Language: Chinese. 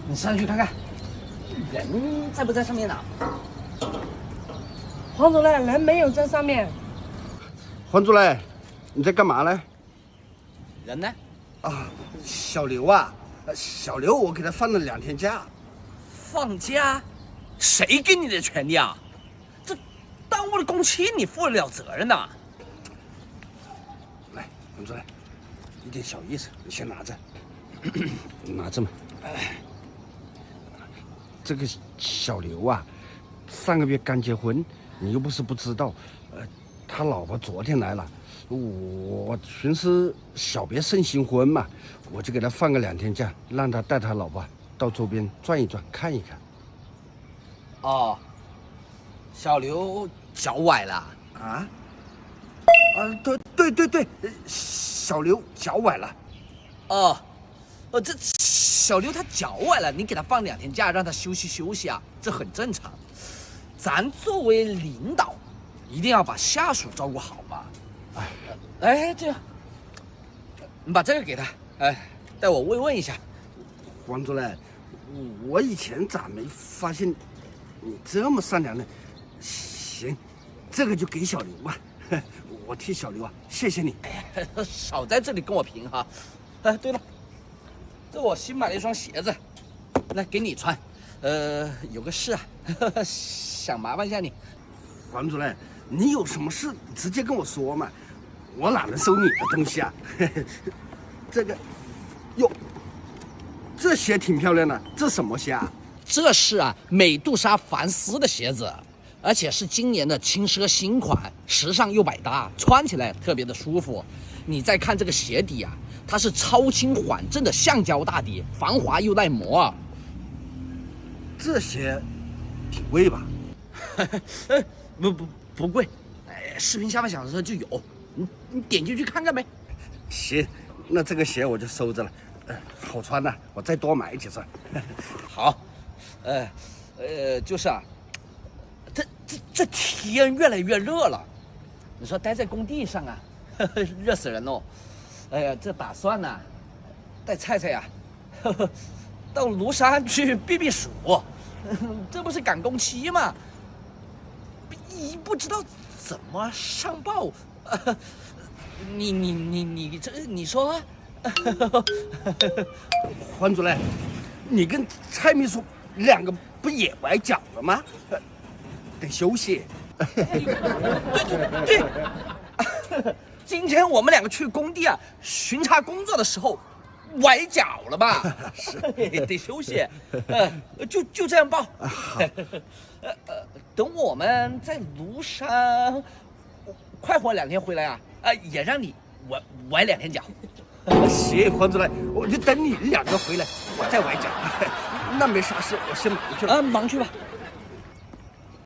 你上去看看，人在不在上面呢？黄主任，人没有在上面。黄主任，你在干嘛呢？人呢？啊，小刘啊，小刘，我给他放了2天假。放假？谁给你的权利啊？这耽误了工期，你负得了责任呐？来，黄主任，一点小意思，你先拿着，拿着嘛。这个小刘啊，上个月刚结婚，你又不是不知道，他老婆昨天来了，我寻思小别胜新婚嘛，我就给他放个2天假，让他带他老婆到周边转一转，看一看。哦，小刘脚崴了啊？对，小刘脚崴了。这小刘他脚崴了，你给他放2天假，让他休息啊，这很正常。咱作为领导，一定要把下属照顾好嘛。这样，你把这个给他，带我慰问一下。黄主任，我以前咋没发现你这么善良呢？行，这个就给小刘吧。我替小刘啊，谢谢你。少在这里跟我贫哈。对了，这我新买了一双鞋子，来给你穿。有个事啊，想麻烦一下你。黄主任，你有什么事直接跟我说嘛，我哪能收你的东西啊？这个，哟，这鞋挺漂亮的，这什么鞋啊？这是啊，美杜莎凡丝的鞋子，而且是今年的轻奢新款，时尚又百搭，穿起来特别的舒服。你再看这个鞋底啊，它是超轻缓震的橡胶大底，防滑又耐磨。这鞋挺贵吧？不贵，视频下半小时就有，你点进去看看呗。行，那这个鞋我就收着了，好穿呐，我再多买几双。好，就是啊，这天越来越热了，你说待在工地上啊，热死人哦。这打算呢，带菜菜呀，到庐山去避暑，这不是赶工期吗？不知道怎么上报，你说？黄主任，你跟蔡秘书2个不也崴脚了吗？得休息。对，今天我们2个去工地啊巡查工作的时候，崴脚了吧？是，得休息。就这样报。等我们在庐山快活2天回来啊，也让你崴2天脚。行，黄主任，我就等你2个回来，我再崴脚。那没啥事，我先忙去了。忙去吧。